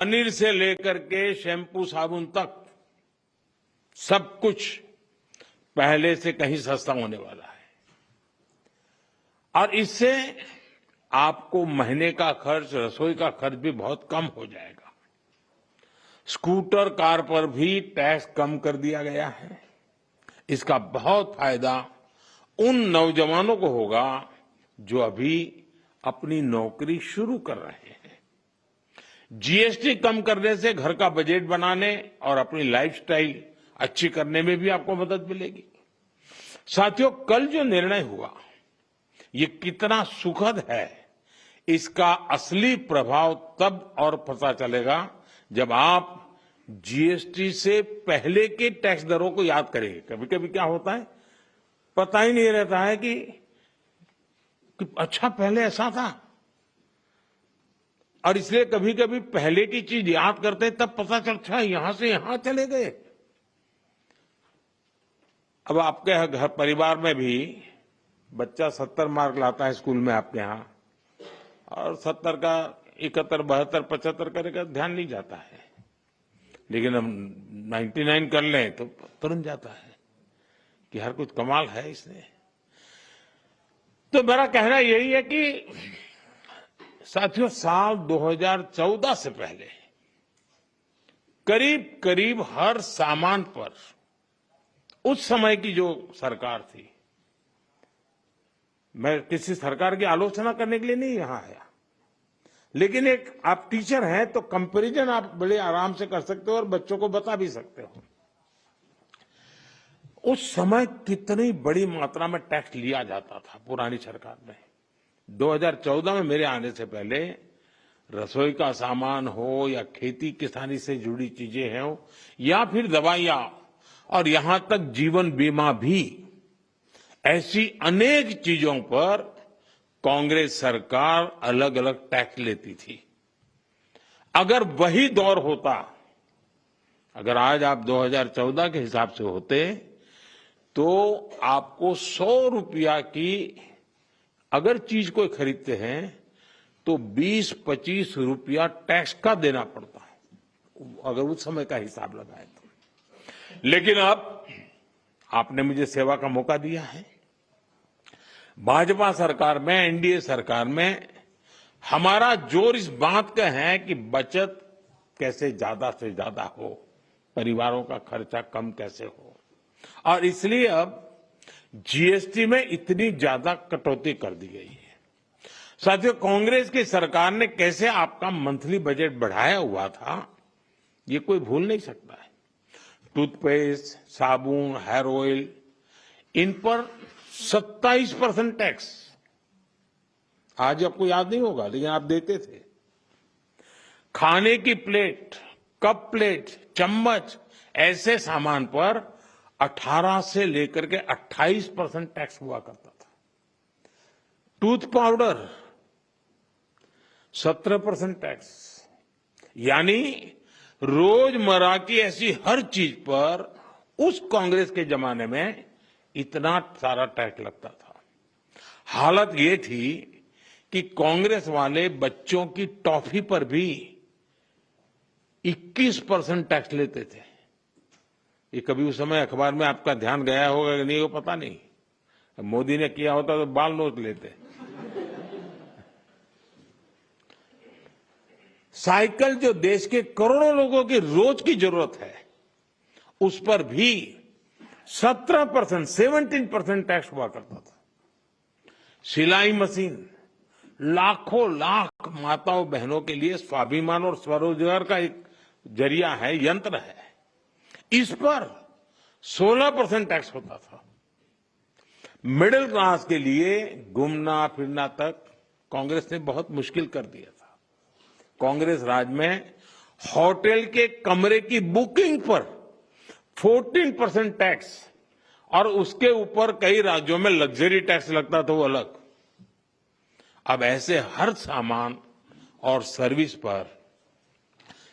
पनीर से लेकर के शैम्पू साबुन तक सब कुछ पहले से कहीं सस्ता होने वाला है और इससे आपको महीने का खर्च, रसोई का खर्च भी बहुत कम हो जाएगा। स्कूटर, कार पर भी टैक्स कम कर दिया गया है। इसका बहुत फायदा उन नौजवानों को होगा जो अभी अपनी नौकरी शुरू कर रहे हैं। जीएसटी कम करने से घर का बजट बनाने और अपनी लाइफस्टाइल अच्छी करने में भी आपको मदद मिलेगी। साथियों, कल जो निर्णय हुआ ये कितना सुखद है, इसका असली प्रभाव तब और पता चलेगा जब आप जीएसटी से पहले के टैक्स दरों को याद करेंगे। कभी कभी क्या होता है, पता ही नहीं रहता है कि अच्छा पहले ऐसा था, और इसलिए कभी कभी पहले की चीज याद करते हैं तब पता चलता है यहां से यहां चले गए। अब आपके घर परिवार में भी बच्चा 70 मार्क लाता है स्कूल में आपके यहां, और 70 का 71, 72, 75 करेगा ध्यान नहीं जाता है, लेकिन हम 99 कर लें तो तुरंत जाता है कि हर कुछ कमाल है इसने। तो मेरा कहना यही है कि साथियों, साल 2014 से पहले करीब करीब हर सामान पर उस समय की जो सरकार थी, मैं किसी सरकार की आलोचना करने के लिए नहीं यहां आया, लेकिन एक आप टीचर हैं तो कंपैरिजन आप बड़े आराम से कर सकते हो और बच्चों को बता भी सकते हो। उस समय कितनी बड़ी मात्रा में टैक्स लिया जाता था पुरानी सरकार में। 2014 में मेरे आने से पहले रसोई का सामान हो या खेती किसानी से जुड़ी चीजें हो या फिर दवाइयां और यहां तक जीवन बीमा भी, ऐसी अनेक चीजों पर कांग्रेस सरकार अलग अलग टैक्स लेती थी। अगर वही दौर होता, अगर आज आप 2014 के हिसाब से होते तो आपको 100 रुपया की अगर चीज कोई खरीदते हैं तो 20-25 रुपया टैक्स का देना पड़ता है, अगर उस समय का हिसाब लगाए तो। लेकिन अब आपने मुझे सेवा का मौका दिया है। भाजपा सरकार में, एनडीए सरकार में हमारा जोर इस बात का है कि बचत कैसे ज्यादा से ज्यादा हो, परिवारों का खर्चा कम कैसे हो, और इसलिए अब जीएसटी में इतनी ज्यादा कटौती कर दी गई है। साथियों, कांग्रेस की सरकार ने कैसे आपका मंथली बजट बढ़ाया हुआ था, ये कोई भूल नहीं सकता है। टूथपेस्ट, साबुन, हेयर ऑयल, इन पर 27% टैक्स। आज आपको याद नहीं होगा, लेकिन आप देते थे। खाने की प्लेट, कप प्लेट, चम्मच, ऐसे सामान पर 18 से लेकर के 28% टैक्स हुआ करता था। टूथ पाउडर 17% टैक्स, यानी रोजमर्रा की ऐसी हर चीज पर उस कांग्रेस के जमाने में इतना सारा टैक्स लगता था। हालत ये थी कि कांग्रेस वाले बच्चों की टॉफी पर भी 21% टैक्स लेते थे। ये कभी उस समय अखबार में आपका ध्यान गया होगा कि नहीं, वो पता नहीं। मोदी ने किया होता तो बाल नोच लेते। साइकिल जो देश के करोड़ों लोगों की रोज की जरूरत है, उस पर भी 17% टैक्स हुआ करता था। सिलाई मशीन लाखों लाख माताओं बहनों के लिए स्वाभिमान और स्वरोजगार का एक जरिया है, यंत्र है। इस पर 16% टैक्स होता था। मिडिल क्लास के लिए घूमना फिरना तक कांग्रेस ने बहुत मुश्किल कर दिया था। कांग्रेस राज में होटल के कमरे की बुकिंग पर 14% टैक्स, और उसके ऊपर कई राज्यों में लग्जरी टैक्स लगता था, वो अलग। अब ऐसे हर सामान और सर्विस पर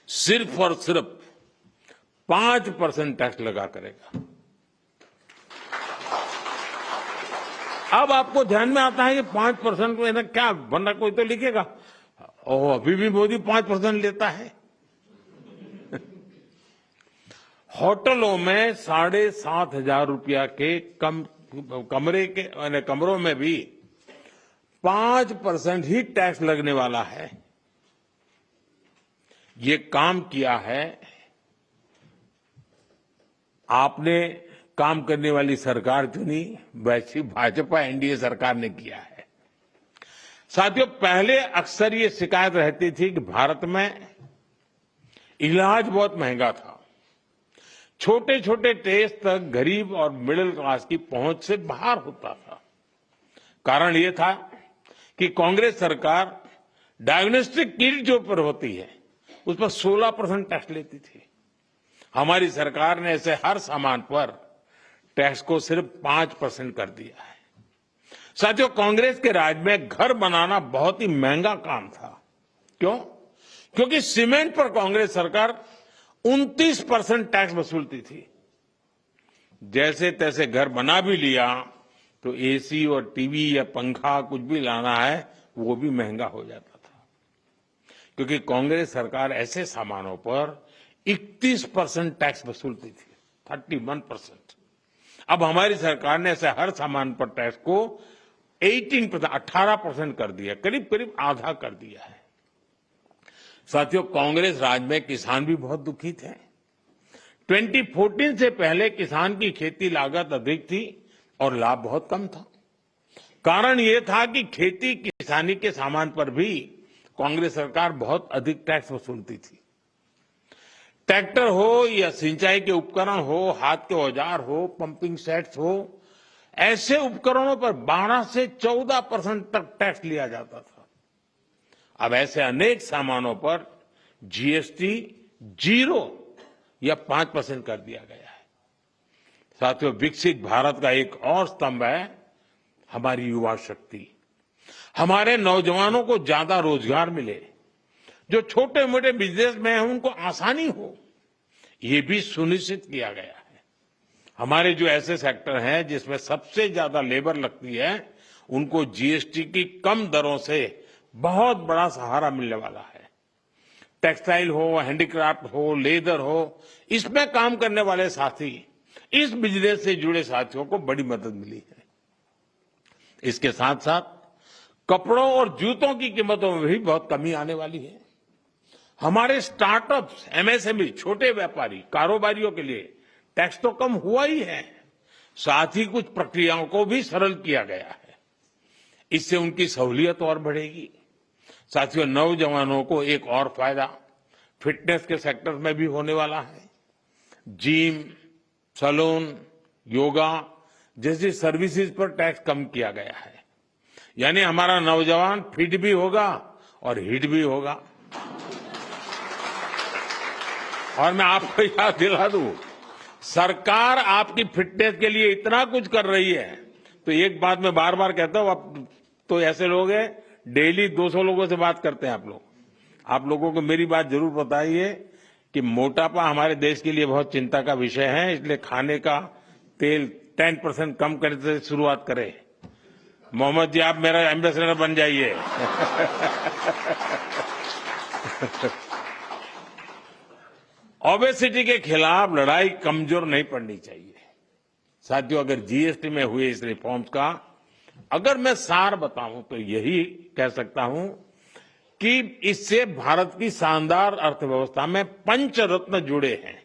सिर्फ और सिर्फ 5% टैक्स लगा करेगा। अब आपको ध्यान में आता है कि 5% को क्या, वरना कोई तो लिखेगा ओह अभी भी मोदी 5% लेता है। होटलों में 7,500 रुपया के कमरों में भी 5% ही टैक्स लगने वाला है। ये काम किया है आपने, काम करने वाली सरकार चुनी, वैसी भाजपा एनडीए सरकार ने किया है। साथियों, पहले अक्सर ये शिकायत रहती थी कि भारत में इलाज बहुत महंगा था, छोटे छोटे टेस्ट तक गरीब और मिडिल क्लास की पहुंच से बाहर होता था। कारण ये था कि कांग्रेस सरकार डायग्नोस्टिक किट जो पर होती है उस पर 16% टैक्स लेती थी। हमारी सरकार ने ऐसे हर सामान पर टैक्स को सिर्फ 5% कर दिया है। साथियों, कांग्रेस के राज में घर बनाना बहुत ही महंगा काम था। क्यों? क्योंकि सीमेंट पर कांग्रेस सरकार 29% टैक्स वसूलती थी। जैसे तैसे घर बना भी लिया तो एसी और टीवी या पंखा कुछ भी लाना है वो भी महंगा हो जाता था, क्योंकि कांग्रेस सरकार ऐसे सामानों पर 31% टैक्स वसूलती थी, 31%। अब हमारी सरकार ने ऐसे हर सामान पर टैक्स को 18% कर दिया, करीब करीब आधा कर दिया है। साथियों, कांग्रेस राज में किसान भी बहुत दुखी थे। 2014 से पहले किसान की खेती लागत अधिक थी और लाभ बहुत कम था। कारण ये था कि खेती किसानी के सामान पर भी कांग्रेस सरकार बहुत अधिक टैक्स वसूलती थी। ट्रैक्टर हो या सिंचाई के उपकरण हो, हाथ के औजार हो, पंपिंग सेट्स हो, ऐसे उपकरणों पर 12 से 14% तक टैक्स लिया जाता था। अब ऐसे अनेक सामानों पर जीएसटी 0 या 5% कर दिया गया है। साथियों, विकसित भारत का एक और स्तंभ है हमारी युवा शक्ति। हमारे नौजवानों को ज्यादा रोजगार मिले, जो छोटे मोटे बिजनेस में हैं उनको आसानी हो, ये भी सुनिश्चित किया गया है। हमारे जो ऐसे सेक्टर हैं जिसमें सबसे ज्यादा लेबर लगती है, उनको जीएसटी की कम दरों से बहुत बड़ा सहारा मिलने वाला है। टेक्सटाइल हो, हैंडीक्राफ्ट हो, लेदर हो, इसमें काम करने वाले साथी, इस बिजनेस से जुड़े साथियों को बड़ी मदद मिली है। इसके साथ साथ कपड़ों और जूतों की कीमतों में भी बहुत कमी आने वाली है। हमारे स्टार्टअप्स, एमएसएमई, छोटे व्यापारी, कारोबारियों के लिए टैक्स तो कम हुआ ही है, साथ ही कुछ प्रक्रियाओं को भी सरल किया गया है। इससे उनकी सहूलियत और बढ़ेगी। साथियों, नौजवानों को एक और फायदा फिटनेस के सेक्टर में भी होने वाला है। जिम, सैलून, योगा जैसी सर्विसेज पर टैक्स कम किया गया है। यानी हमारा नौजवान फिट भी होगा और हिट भी होगा। और मैं आपको याद दिला दूं, सरकार आपकी फिटनेस के लिए इतना कुछ कर रही है, तो एक बात मैं बार बार कहता हूं, आप तो ऐसे लोग हैं डेली 200 लोगों से बात करते हैं आप लोग। आप लोगों को मेरी बात जरूर बताइए कि मोटापा हमारे देश के लिए बहुत चिंता का विषय है, इसलिए खाने का तेल 10% कम करने से शुरुआत करें। मोहम्मद जी, आप मेरा एम्बेसडर बन जाइए। ओबेसिटी के खिलाफ लड़ाई कमजोर नहीं पड़नी चाहिए। साथियों, अगर जीएसटी में हुए इस रिफॉर्म्स का अगर मैं सार बताऊं तो यही कह सकता हूं कि इससे भारत की शानदार अर्थव्यवस्था में पंचरत्न जुड़े हैं।